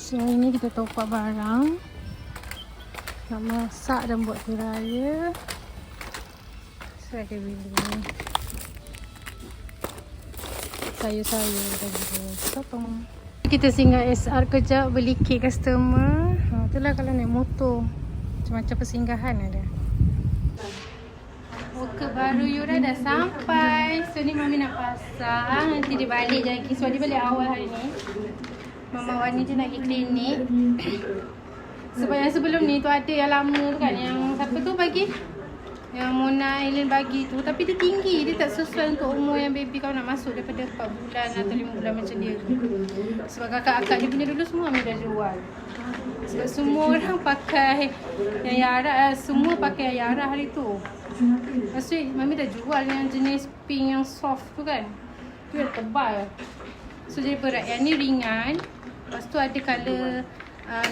So ini kita top up barang nak masak dan buat kuih raya. Saya akan beli sayur-sayur dan juga sotong. Kita singgah SR kejap beli kek customer. Itulah kalau naik motor, macam-macam persinggahan ada. Worker baru Yura dah sampai. So ni Mami nak pasang, nanti dia balik lagi. So dia balik awal hari ni. Mama Wani je nak pergi klinik. Sebab yang sebelum ni tu ada yang lama tu kan, yang siapa tu bagi, yang Mona Aileen bagi tu, tapi dia tinggi, dia tak sesuai untuk umur yang baby kau nak masuk daripada 4 bulan atau 5 bulan macam dia tu. Sebab kakak-kakak dia punya dulu semua Mami dah jual. Sebab semua orang pakai yang Yara, semua pakai yang Yara hari tu. Lepas tu Mami dah jual yang jenis pink yang soft tu kan, tu yang tebal. So jadi berat, yang ni ringan. Lepas tu ada colour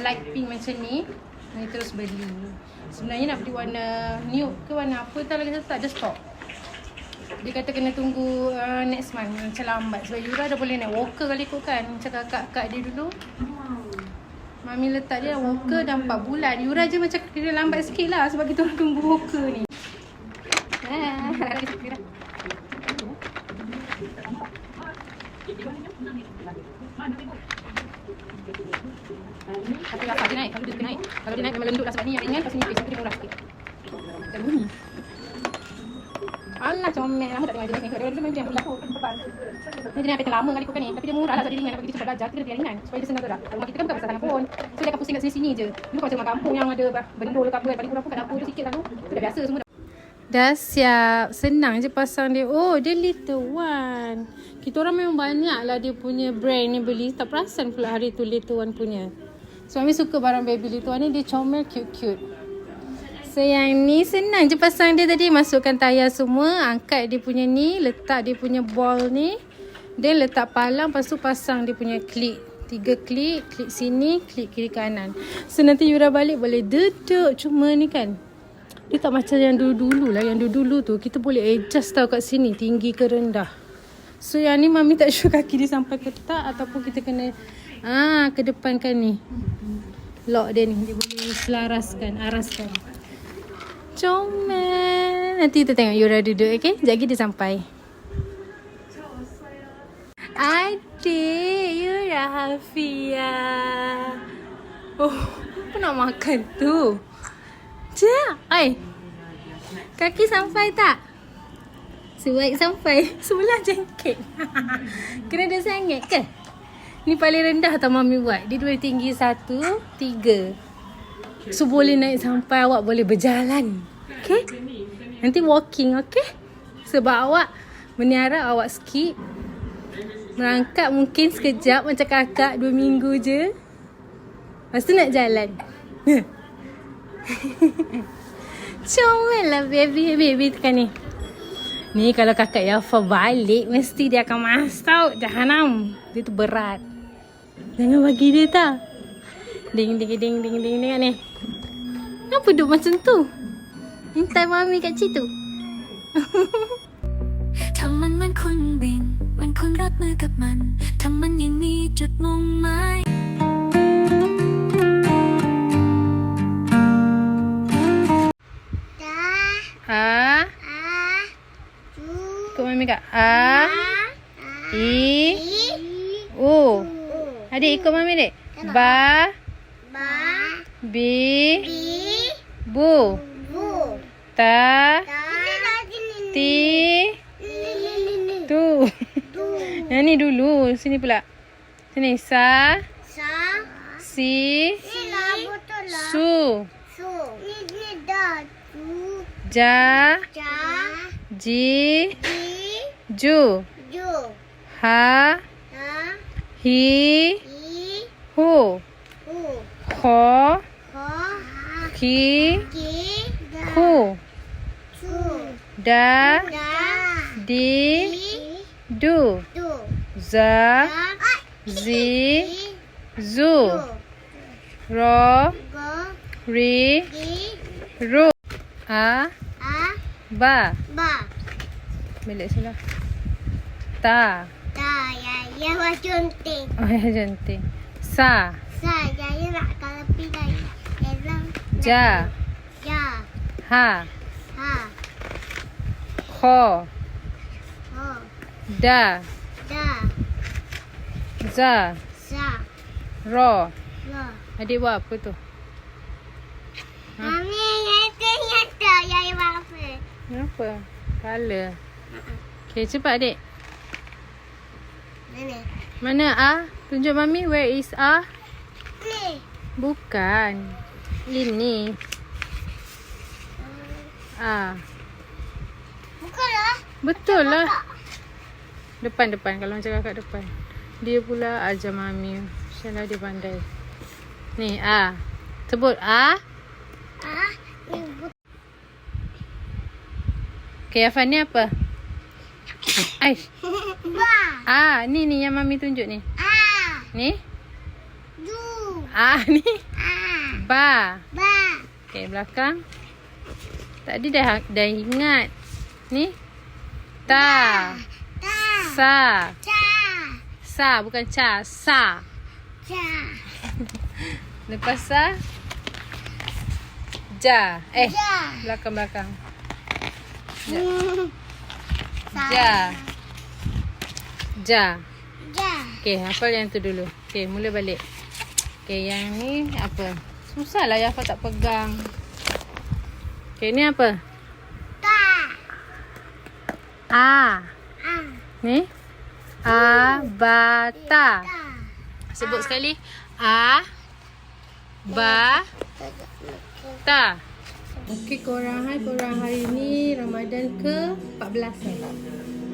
light pink macam ni. Mami terus beli. Sebenarnya nak beli warna nude ke warna apa tak lagi tak ada stok. Dia kata kena tunggu next month, macam lambat. Sebab Yura dah boleh naik walker kali kot kan, macam kakak-kakak dia dulu. Mami letak dia walker dah 4 bulan. Yura je macam kena lambat sikit lah sebab kita orang tunggu walker ni. Tapi rasa dia naik, kalau dia naik. Kalau dia naik memang lendut lah sebab ni yang ringan, lepas ni nipis, tapi dia murah sikit. Macam bunyi. Alah comel lah, tak tengok jenis ni. Dia dulu memang yang pula tu, depan. Ni jenis yang lama kali kot kan ni. Tapi dia murah lah sebab dia ringan. Kalau kita cepat belajar, kita kena ringan. Supaya dia senang gerak. Rumah kita kan bukan besar sangat pun. So dia akan pusing kat sini-sini je. Dulu macam rumah kampung yang ada bendul ke apa kan. Paling kurang pun kat dapur dia sikit lah tu. Itu dah biasa semua. Dah siap. Senang je pasang dia. Oh, dia little one. Kita orang memang banyak lah dia punya brand ni beli. Tak perasan pula hari tu little one punya. So, Mami suka barang baby little one ni. Dia comel cute-cute. So, yang ni senang je pasang dia tadi. Masukkan tayar semua. Angkat dia punya ni. Letak dia punya ball ni. Then letak palang. Lepas tu pasang dia punya klik. 3 klik. Klik sini. Klik kiri kanan. So, nanti Yura balik boleh duduk. Cuma ni kan, dia tak macam yang dulu-dulu lah. Yang dulu-dulu tu kita boleh adjust tau kat sini. Tinggi ke rendah. So yang ni Mami tak sure kaki dia sampai ke tak. Ataupun kita kena ke depan kan ni. Lock dia ni. Dia boleh selaraskan. Araskan. Comel. Nanti kita tengok Yura duduk. Okay. Sekejap lagi dia sampai. Adik. Yura Hafia. Oh. Apa nak makan tu? Cik, oi. Kaki sampai tak? Sebaik sampai. Sebelah jengkit. Kena ada sangat ke? Ni paling rendah tau Mami buat. Dia dua tinggi 1, 3. So boleh naik sampai awak boleh berjalan. Okay? Nanti walking, okay? Sebab awak meniara awak skip. Merangkak mungkin sekejap macam kakak 2 minggu je. Lepas tu nak jalan. Comel lah baby tekan ni. Ni kalau kakak Yafa balik, mesti dia akan masuk jahanam. Dia tu berat. Jangan bagi dia tak. Ding ni. Kenapa duduk macam tu? Minta Mami kat situ. ถ้ามันเหมือนคนบินเหมือนคนรับมือกับมันถ้ามันยังมีจุดมุ่งหมาย Ikut Mami kak. A. I. U. Adik ikut Mami dek. Ba. Bi. Bu. Ta. Ti. Tu. Yang ni dulu. Sini pula. Sini. Sa. Si. Su. Ja. Ji. Ju. Ha. Hi. Hu. Ho. Ki. Hu. Da. Di. Du. Za. Zi. Zu. Ro. Ri. Ru. A. Ba. Bilik sebelah. Ta. Ya, ya, cantik. Oh, ya cantik. Sa. Saya nak kalau pilih dalam Ja. ya, Ha. ha, Kho. ho, Da. da, Za. sa, Ro. lo. Adik buat apa tu? Mami, nyata ya apa? Kenapa? Kala. Okay, cepat adik. Mana? Mana A? Tunjuk Mami. Where is A? Ni. Bukan. Ini. A. Bukanlah. Betul lah. Depan. Kalau macam kakak depan. Dia pula ajar Mami. Macam dia pandai. Ni A. Sebut A. Ah, ni Okay, Afan ni apa? Aish. ba. Ni yang Mami tunjuk ni. Ah, Ni. du. Ni. Ah, Ba. ba. Okay, belakang. Tadi dah ingat. Ni. Ta. Ta. Sa. Ca. Sa bukan ca. Sa. Ca. Lepas sa. Ja. Ja. Belakang. Hmm. Ja. Ja. Ja. Okay, hafal yang tu dulu. Okay, mula balik. Okay, yang ni apa? Susah lah Yafa tak pegang. Okay, ni apa? Ta. A. Ah. Ni? A, ba, ta. Ta. Sebut sekali. A, ba, ta. Okey korang, hai korang. Hari ni Ramadan ke-14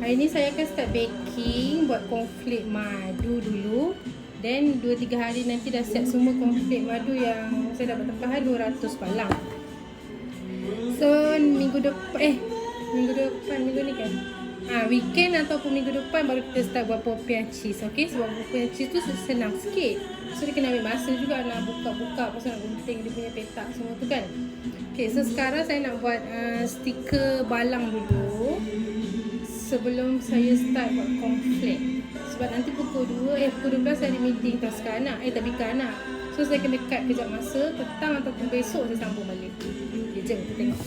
Hari ni saya akan start baking. Buat cornflake madu dulu. Then 2-3 hari nanti dah set semua cornflake madu yang saya dapat tempahan 200 palang. So minggu ni kan, weekend ataupun minggu depan baru kita start buat popiah cheese. Okay, sebab popiah cheese tu senang sikit. So dia kena ambil masa juga nak buka-buka, pasal nak gunting dia punya petak semua tu kan. Okay, so sekarang saya nak buat stiker balang dulu sebelum saya start buat cornflake. Sebab nanti pukul 12 saya ada meeting taska anak, tabika anak. So saya kena cut kejap masa, petang ataupun besok saya sambung balik. Okay, jom kita tengok.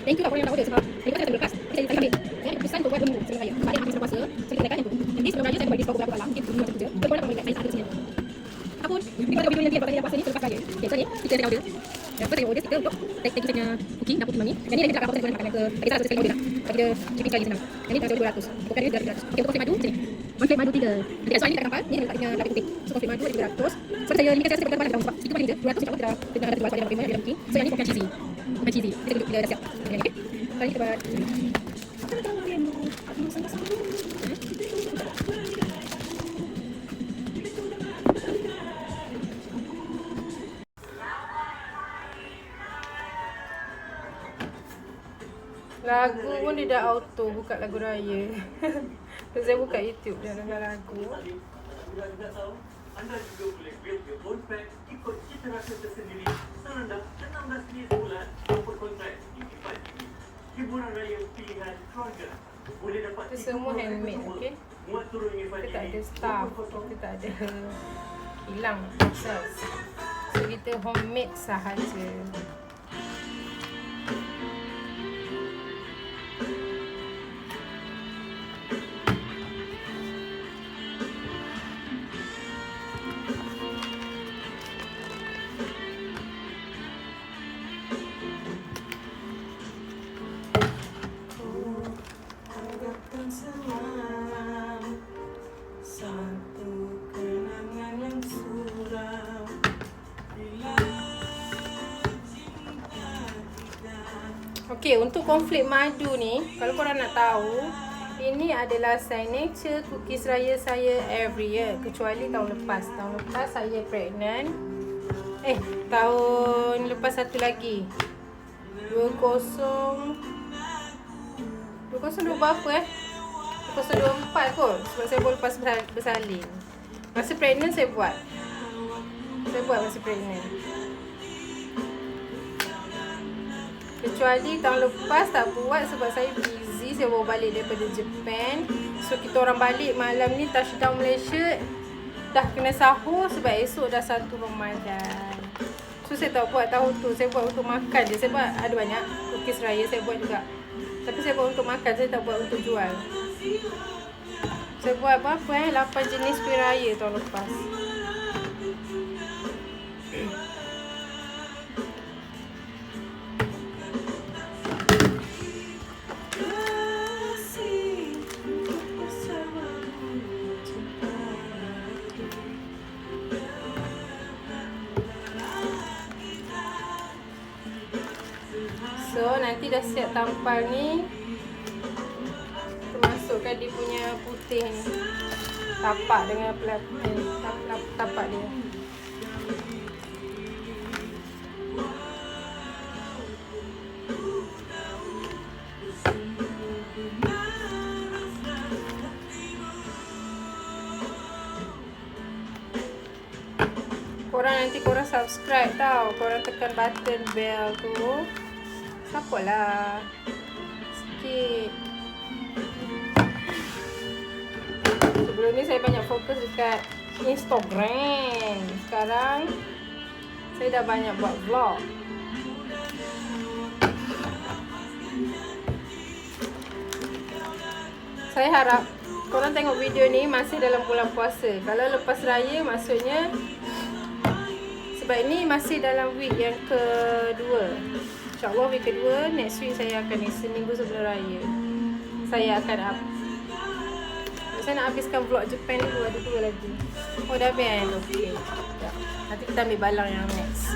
Thank you kat korang yang tak order sebab daripada saya akan berlepas. Saya ambil. Saya ada keputusan untuk buat 2 minggu sebelum raya. Sebab dia habis puasa, saya kena naikkan yang tu. Nanti sebelum raya saya bagi diskaun beberapa palang. Mungkin 2 macam tu je. So korang dapat membeli kat saya ada sini. Apapun, kita buat video nanti buat saya puasa ni selepas raya. Okay, so ni stiker saya order. Lepas saya order stiker untuk thank you saya punya cooking dapur Mami. Dan ni saya minta kat apa saya boleh makan ke. Bagi saya sekali order lah. Bagi dia shipping sekali senang. Dan ni saya order 200. Bukan dia 300. Okay, untuk cornflake madu macam ni. Cornflake madu 3. Nanti kat soal ni tak gambar. Ni letak punya lapis putih. So cornflake madu ada 200. Sebab saya ni kan saya boleh gambar sebab itu paling je. 200 insyaAllah kita ada 2 sebab dia pakai dalam cooking. So yang ni popiah cheesy. Popiah cheesy. Kita duduk bila dah siap. Yang ni okay. So ni kita buat. Lagu pun dia dah auto buka lagu raya. So saya buka YouTube dia dengar lagu. Anda juga boleh build your own pack ikut cita rasa tersendiri serendah RM16 sebulan untuk kontrak Unify TV. Hiburan raya pilihan keluarga. Boleh dapat Itu semua handmade, okey? Muat turun Unify Kita tak TV. ada staff, kita tak ada hilang proses. So kita homemade sahaja. Okey, untuk cornflake madu ni, kalau korang nak tahu, ini adalah signature cookies raya saya every year, kecuali tahun lepas. Tahun lepas saya pregnant. Tahun lepas satu lagi. 20 berapa 2024 kot. Sebab saya baru lepas bersalin. Masa pregnant saya buat. Masa pregnant. Kecuali tahun lepas tak buat sebab saya busy. Saya bawa balik daripada Japan. So kita orang balik malam ni touchdown Malaysia. Dah kena sahur sebab esok dah 1 Ramadan. So saya tak buat tahu tu. Saya buat untuk makan je. Saya buat ada banyak cookies raya saya buat juga. Tapi saya buat untuk makan. Saya tak buat untuk jual. Saya buat berapa 8 jenis kuih raya tahun lepas. So nanti dah siap tampal ni, masukkan dia punya putih ni, tapak dengan tapak dia. Korang nanti korang subscribe tau, korang tekan button bell tu. Support lah sikit. Sebelum ni saya banyak fokus dekat Instagram. Sekarang saya dah banyak buat vlog. Saya harap korang tengok video ni masih dalam bulan puasa. Kalau lepas raya maksudnya, sebab ini masih dalam week yang kedua. InsyaAllah week kedua, next week saya akan ni, seminggu sebelum raya saya akan up. Saya nak habiskan vlog Japan dulu, ada 2 lagi. Oh dah habis. Okay. Nanti kita ambil balang yang next.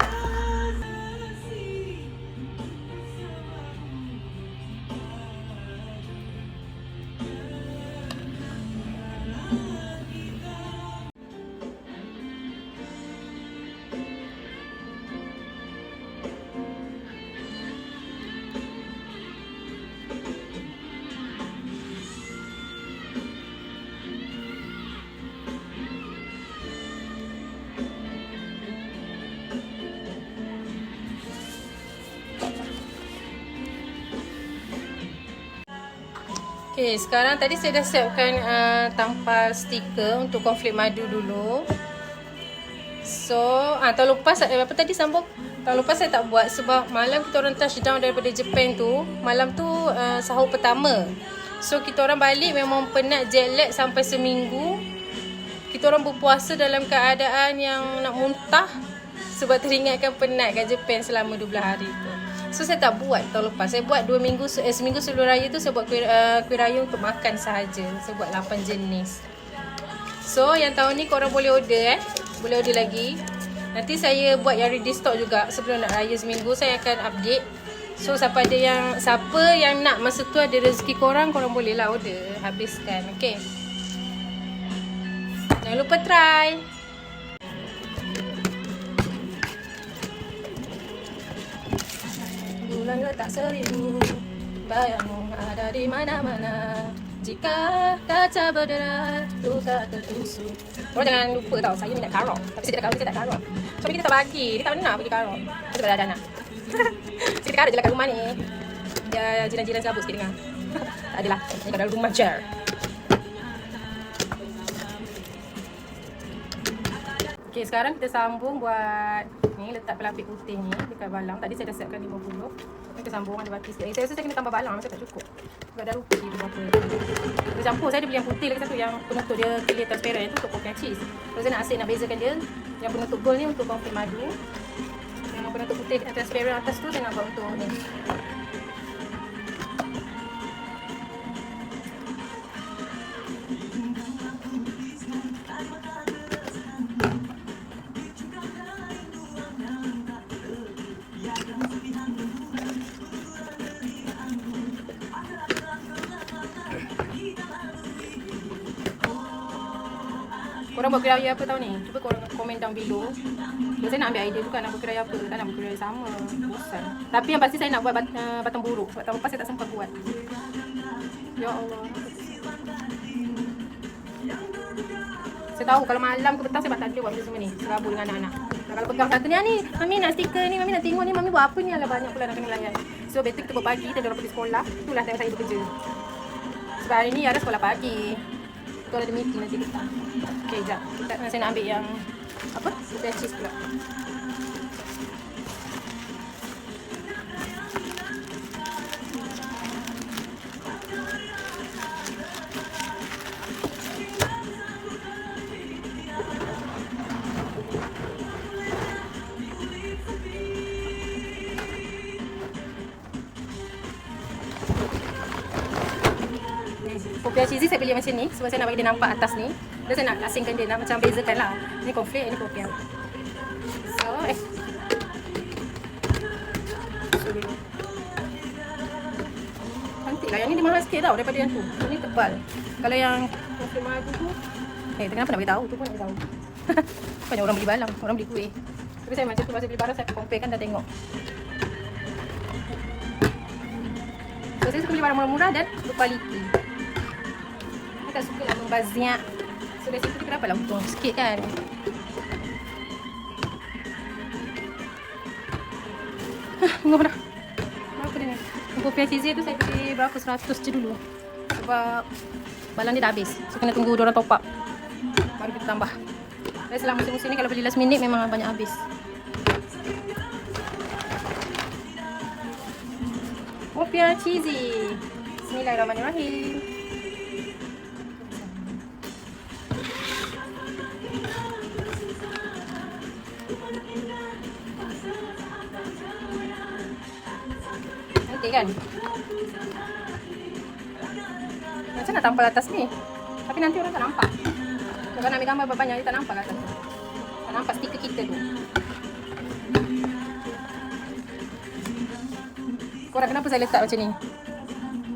Okay, sekarang tadi saya dah siapkan tampal stiker untuk konflik madu dulu. So, tahun lepas apa tadi sambung? Tahun lepas saya tak buat sebab malam kita orang touchdown daripada Japan tu, malam tu sahur pertama. So, kita orang balik memang penat, jet lag sampai seminggu. Kita orang berpuasa dalam keadaan yang nak muntah sebab teringatkan penat kat Japan selama 12 hari tu. So saya tak buat tahun lepas. Saya buat 2 minggu, seminggu sebelum raya tu saya buat kuih raya untuk makan sahaja. Saya buat 8 jenis. So yang tahun ni korang boleh order boleh order lagi. Nanti saya buat yang ready stock juga. Sebelum nak raya seminggu saya akan update. So siapa yang nak masa tu ada rezeki korang boleh lah order, habiskan. Okay, jangan lupa try. Bulan letak seribu, bayangmu ada di mana-mana. Jika kaca berderai, luka tertusuk. Korang jangan lupa tau, saya minat karok. Tapi saya tak kahwin, saya tak karok. Suami kita tak bagi, dia tak pernah bagi karok. Kita tak ada anak. Kita karok je lah kat rumah ni. Dia jiran-jiran serabut sikit dengar. Tak adalah, ni kat dalam rumah je. Okay, sekarang kita sambung buat ni, letak pelapis putih ni dekat balang. Tadi saya dah siapkan 50. Kita sambung ada baki sikit. Saya rasa saya kena tambah balang, macam tak cukup. Sebab dah rupi tu berapa. Kita campur, saya ada beli yang putih lagi satu yang penutup dia clear transparent tu untuk poken cheese. Terus saya nak asyik nak bezakan dia. Yang penutup gold ni untuk konflik madu. Yang penutup putih transparent atas tu saya nak buat untuk ni. Korang buat kuih raya apa tahun ni? Cuba korang komen down below. Saya nak ambil idea juga nak buat kuih raya apa. Tak nak buat kuih raya sama. Bosan. Tapi yang pasti saya nak buat batang buruk. Sebab tahun lepas saya tak sempat buat. Ya Allah. Saya tahu kalau malam ke petang saya tak ada buat benda semua ni. Serabut dengan anak-anak. Kalau pegang satu ni, Mami nak stiker ni, Mami nak tengok ni, Mami buat apa ni? Alah banyak pula nak kena layan. So better kita buat pagi, kita orang pergi sekolah. Itulah time saya bekerja. Sebab hari ni ada sekolah pagi. Tu ada meeting nanti kita. Okay, sekejap. Saya nak ambil yang apa? Best cheese pula. Popiah cheesy saya beli macam ni sebab saya nak bagi dia nampak atas ni. Dan saya nak asingkan dia, nak macam bezakan lah. Ni cornflake, ni popiah. So, cantik lah. Yang ni dia mahal sikit tau daripada yang tu. Yang ni tebal. Kalau yang cornflake madu tu, kenapa nak beritahu? Tu pun nak beritahu. Banyak orang beli balang, orang beli kuih. Tapi saya macam tu, masa beli barang saya compare kan dah tengok. So, saya suka beli barang murah-murah dan berkualiti. Saya tak suka lah membaziak. So dari situ kita dapatlah untung sikit kan. Tengok dah. Berapa dia ni? Popiah cheesy tu saya beli berapa? 100 je dulu. Sebab balang dia dah habis. So kena tunggu diorang top up. Baru kita tambah. Dan selama musim-musim ni kalau beli last minute memang banyak habis. Popiah cheesy. Bismillahirrahmanirrahim. Cantik kan? Macam nak tampal atas ni. Tapi nanti orang tak nampak. Kalau nak ambil gambar banyak dia tak nampak atas tu. Tak nampak stiker kita tu. Korang kenapa saya letak macam ni?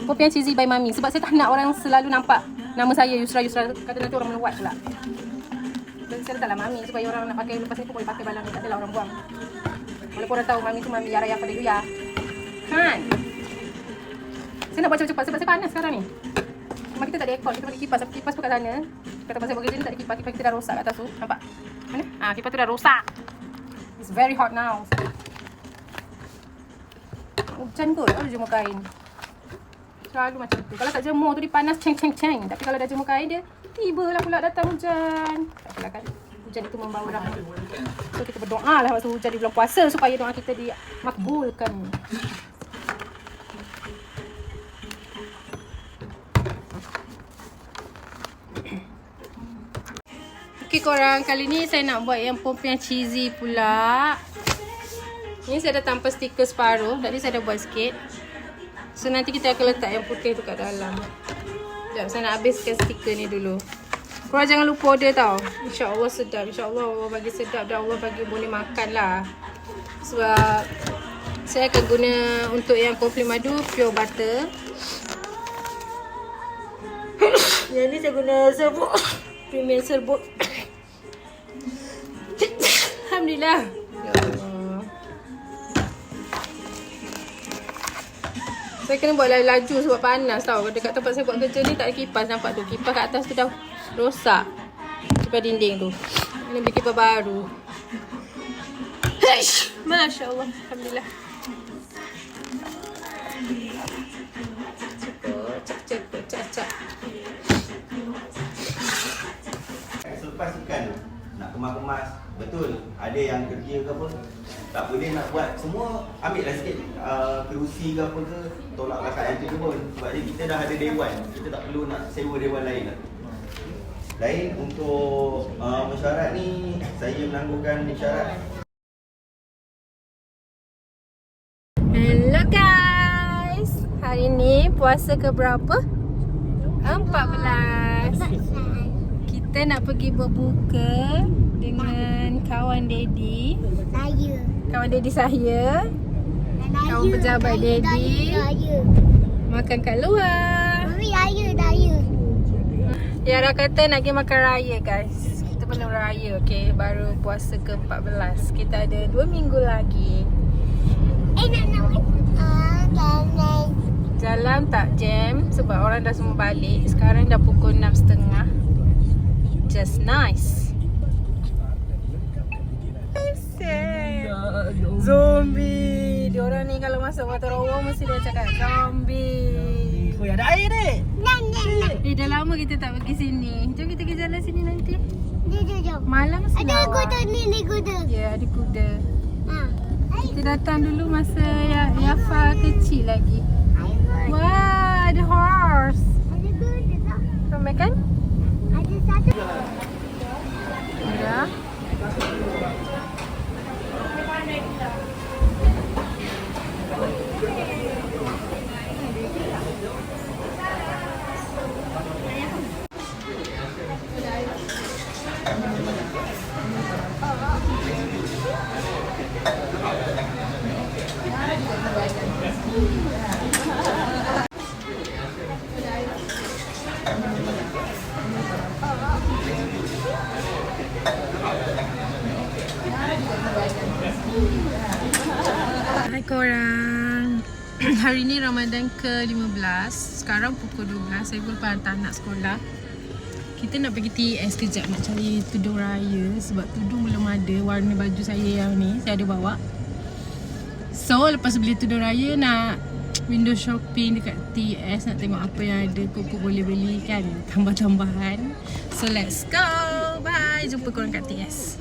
Popiah cheesy by Mami. Sebab saya tak nak orang selalu nampak nama saya Yusra. Kata nanti orang meluat pula. Dan saya letaklah Mami supaya orang nak pakai lepas ni pun boleh pakai balang ni. Tak adalah orang buang. Walaupun orang tahu Mami tu Mami Yara yang pada Yuya. Kan? Saya nak buat cepat-cepat sebab saya panas sekarang ni. Rumah kita tak ada aircon, kita pakai kipas. Tapi kipas pun kat sana. Kata pasal bekerja ni tak ada kipas. Kipas kita dah rosak kat atas tu. Nampak? Mana? Kipas tu dah rosak. It's very hot now. Hujan kot, kalau jemur kain. Selalu macam tu. Kalau tak jemur tu dia panas ceng. Tapi kalau dah jemur kain dia, tibalah pula datang hujan. Tak apalah kan. Hujan itu membawa rahmat. So kita berdoa lah waktu hujan di bulan puasa supaya doa kita dimakbulkan. Okay korang, kali ni saya nak buat yang popiah cheesy pula. Ni saya dah tampal stiker separuh. Tadi saya dah buat sikit. So nanti kita akan letak yang putih tu kat dalam. Sekejap, saya nak habiskan stiker ni dulu. Korang jangan lupa order tau. InsyaAllah sedap. InsyaAllah Allah bagi sedap dan Allah bagi boleh makan lah. Sebab saya akan guna untuk yang cornflake madu pure butter. Yang ni saya guna serbuk premium serbuk. Alhamdulillah. Ya Allah. Saya kena buat laju sebab panas tau. Dekat tempat saya buat kerja ni tak ada kipas. Nampak tu kipas kat atas tu dah rosak. Kipas dinding tu. Kena beli kipas baru. Masya Allah. Alhamdulillah. Cepat. Cak. Selepas sukan nak kemas-kemas, betul ada yang kerja ke apa, tak boleh nak buat semua, ambil lah sikit kerusi ke apa ke, tolak kat yang tu pun. Sebab ni kita dah ada dewan, kita tak perlu nak sewa dewan lain lah. Lain untuk mesyuarat ni, saya menangguhkan mesyuarat. Hello guys. Hari ni puasa ke berapa? 14. Kita nak pergi berbuka dengan kawan Daddy. Kawan Daddy saya. Kawan pejabat Daddy. Makan kat luar. Mami raya. Yara kata nak pergi makan raya guys. Kita belum raya, okay? Baru puasa ke 14. Kita ada 2 minggu lagi. Jalan tak jam sebab orang dah semua balik. Sekarang dah pukul 6.30. Just nice. Zombie. Dia Orang ni kalau masuk water rower mesti dia cakap zombie. Oh, ada air dek. Dah lama kita tak pergi sini. Jom kita pergi jalan sini nanti. Jom. Malam mesti Ada lawa. kuda ni kuda. Ya, ada kuda. Ha. Kita datang dulu masa Yafa kecil lagi. Wah, ada horse. Ada kuda tak? Kau makan? Ada satu. Ada. Hai korang. Hari ni Ramadan ke-15. Sekarang pukul 12. Saya pun lepas hantar anak sekolah. Kita nak pergi TS kejap nak cari tudung raya. Sebab tudung belum ada. Warna baju saya yang ni saya ada bawa. So lepas beli tudung raya nak window shopping dekat TS. Nak tengok apa yang ada. Kok boleh beli kan. Tambah-tambahan. So let's go. Bye. Jumpa korang kat TS.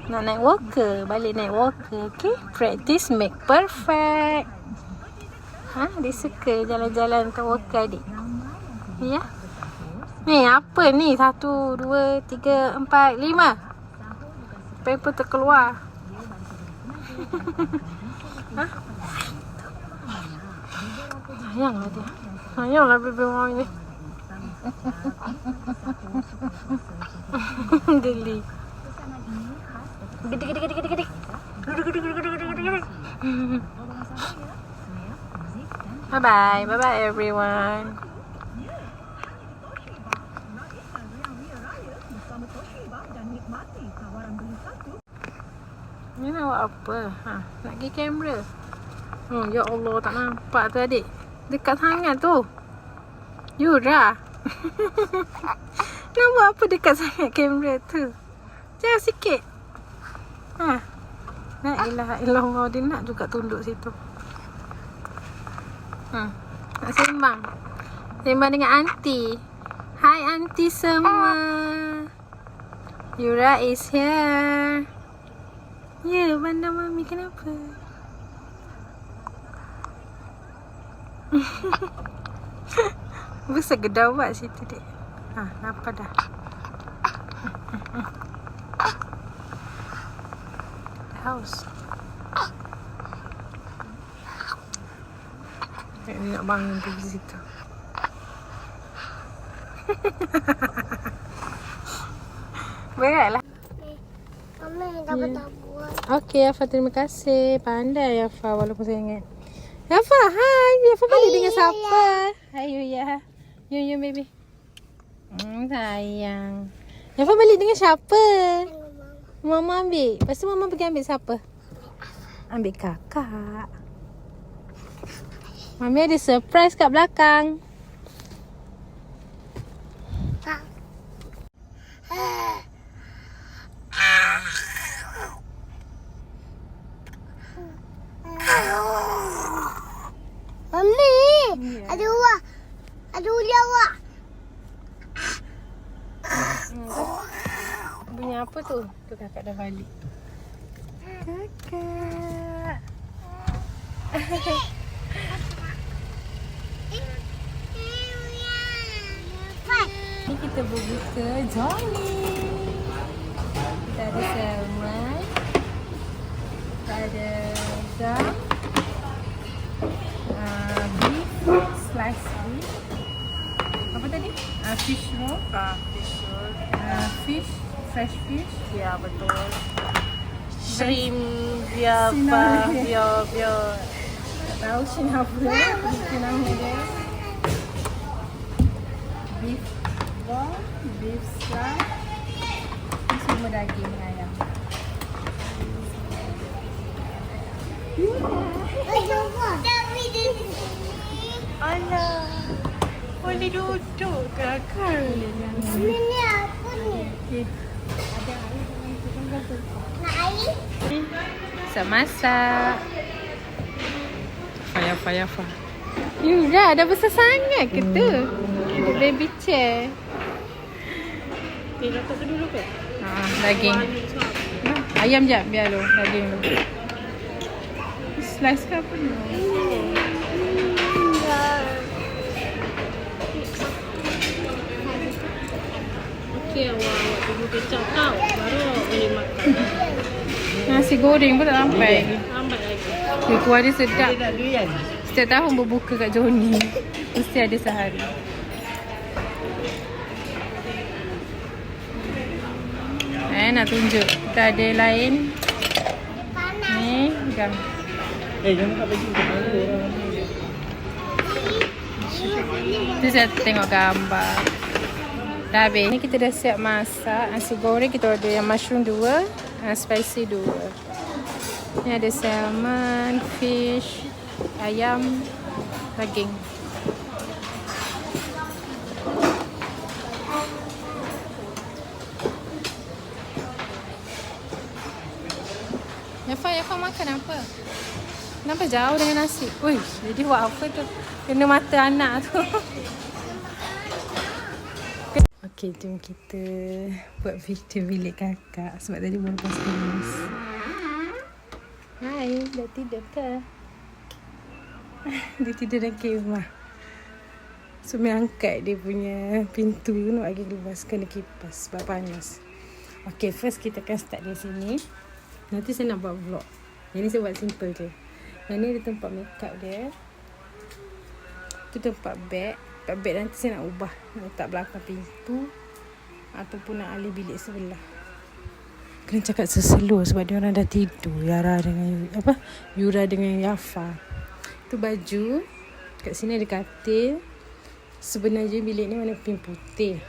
Nak naik walker, balik naik walker. Okay, practice make perfect. Ha, dia suka jalan-jalan untuk walker adik. Ya. Ni apa ni? 1, 2, 3, 4, 5. Paper terkeluar. Ha? Sayanglah dia. Sayanglah baby mama ni. Geli. Gede. Bye-bye everyone. Ni nak buat apa? Ha, nak pergi kamera. Ya Allah, tak nampak tu adik. Dekat sangat tu. Yura. Nak buat apa dekat sangat kamera tu? Jauh sikit. Ha. La ilaha illallah, dia nak juga tunduk situ. Nak sembang. Sembang dengan aunty. Hai aunty semua. Yura is here. Ya, bandar mami kenapa? Besar gedau buat situ dek. Ha, nampak dah. House. Dia nak bangun pergi situ. Beratlah. Mama dapat tak buat. Okey, Yafa, terima kasih. Pandai Yafa walaupun saya ingat. Yafa, hai. Yafa balik dengan siapa? Hai Yuya. Yuya baby. Sayang. Yafa balik dengan siapa? Mama ambil. Lepas tu mama pergi ambil siapa? Ambil kakak. Mami ada surprise kat belakang. Mami, ada ular. Ada ular awak. Bunyi apa tu? Tu kakak dah balik. Kakak. Ni kita berbuka Johnny. Kita ada salmon. Kita ada udang. Beef, slice beef. Apa tadi? Fish roll. Fish roll. Fish, fresh fish. Ya, betul. Shrimp, biapa, biar. Tak tahu Shin apa. Mungkin nama dia. Beef roll, beef slice. Ini semua daging ayam. Alah, boleh duduk kakak. Ini apa ni? Okay. Nak air? Masak. Yafa. Yura, dah besar sangat ke tu? Ada baby chair. Letak tu dulu ke? Daging. Ayam jap, biar lu. Daging lu. Slice ke apa ni? Okey, awak tunggu kecap tau. Baru boleh makan. Nasi goreng pun tak sampai lagi. Lambat lagi. Dia kuah dia sedap. Setiap tahun berbuka kat Johnny. Mesti ada sehari. Nak tunjuk. Kita ada yang lain. Ni, udang. Jangan tak bagi kita malu orang. Tu saya tengok gambar. Dah habis. Ni kita dah siap masak. Nasi goreng kita ada yang mushroom 2, spicy 2. Ni ada salmon, fish, ayam, daging. Yafa makan apa? Kenapa jauh dengan nasi? Ui, jadi buat apa tu? Kena mata anak tu. Okey, jom kita buat video bilik kakak sebab tadi baru lepas tulis. Hai, dah tidur ke? Dia tidur dalam kemah. So, angkat dia punya pintu nak bagi keluar, kena kipas sebab panas. Okey, first kita akan start dari sini. Nanti saya nak buat vlog. Yang ni saya buat simple je. Yang ni ada tempat makeup dia. Tu tempat beg. Tempat beg nanti saya nak ubah. Nak letak belakang pintu. Ataupun nak alih bilik sebelah. Kena cakap seselo sebab dia orang dah tidur. Yura dengan Yafa. Tu baju. Kat sini ada katil. Sebenarnya bilik ni warna pink putih.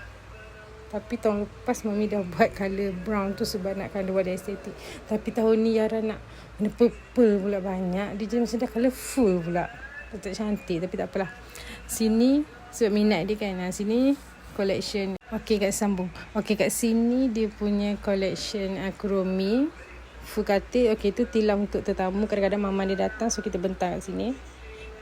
Tapi tahun lepas Mami dah buat colour brown tu sebab nak colour warna estetik. Tapi tahun ni Yara nak warna purple pula banyak. Dia jadi macam dah colourful pula. Tak cantik tapi tak apalah. Sini sebab minat dia kan. Sini collection. Okey, kat sambung. Okey, kat sini dia punya collection Kuromi. Full katil. Okey, tu tilam untuk tetamu. Kadang-kadang mama dia datang so kita bentang kat sini.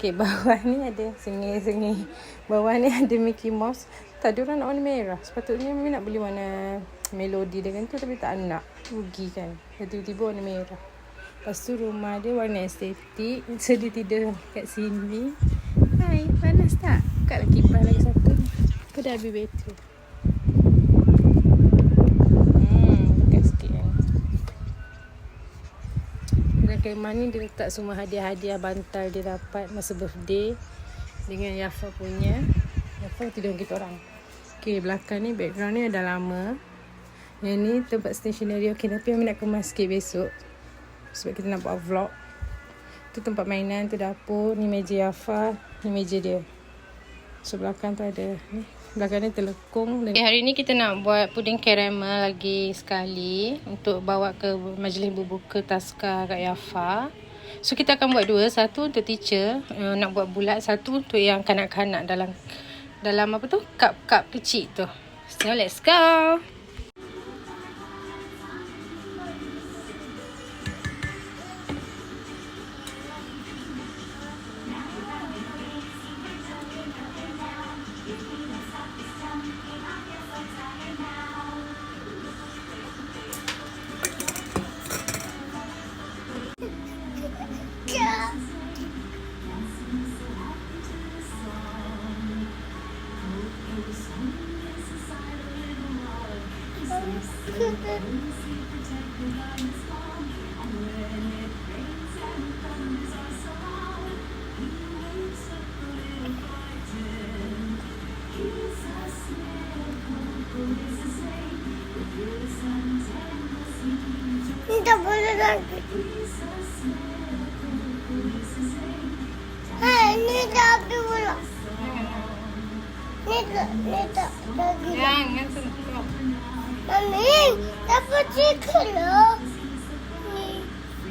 Okey, bawah ni ada sengih-sengih. Bawah ni ada Mickey Mouse. Tak ada orang nak warna merah. Sepatutnya Mami nak beli warna melodi dengan tu tapi tak nak. Rugi kan. Tiba-tiba warna merah. Lepas tu rumah dia warna estetik. So dia tidur kat sini. Hai, panas tak? Buka lagi kipas lagi satu. Kau dah habis bateri. Buka sikit kan. Dalam kemah ni dia letak semua hadiah-hadiah bantal dia dapat masa birthday. Dengan Yafa punya. Yafa tidur dengan kita orang. Okay, belakang ni background ni dah lama. Yang ni tempat stationery. Okay, tapi Mami nak kemas sikit besok. Sebab kita nak buat vlog. Tu tempat mainan, tu dapur. Ni meja Yafa. Ni meja dia. So belakang tu ada ni. Belakang ni telekung. Okay, hari ni kita nak buat puding caramel lagi sekali. Untuk bawa ke majlis berbuka Taska kat Yafa. So kita akan buat dua. Satu untuk teacher. Nak buat bulat. Satu untuk yang kanak-kanak dalam apa tu? Cup kecil tu. So let's go. lagi. Hei, ni tak pula. Ni tak lagi. Jangan sentuh. Mami, dapat chicken loh.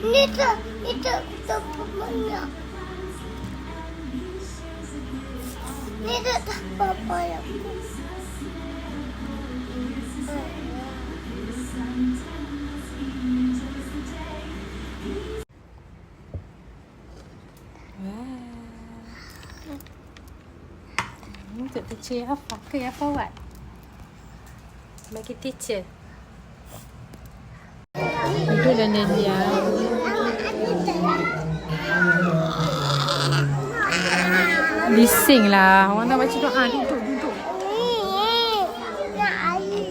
Ni tak mana. Ni tak apa ya. Untuk teacher apa ke apa buat? Bagi teacher. Itu dan dia. Bising lah. Orang nak baca doa. Duduk. Nak air.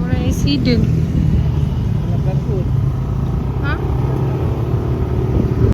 Orang accident.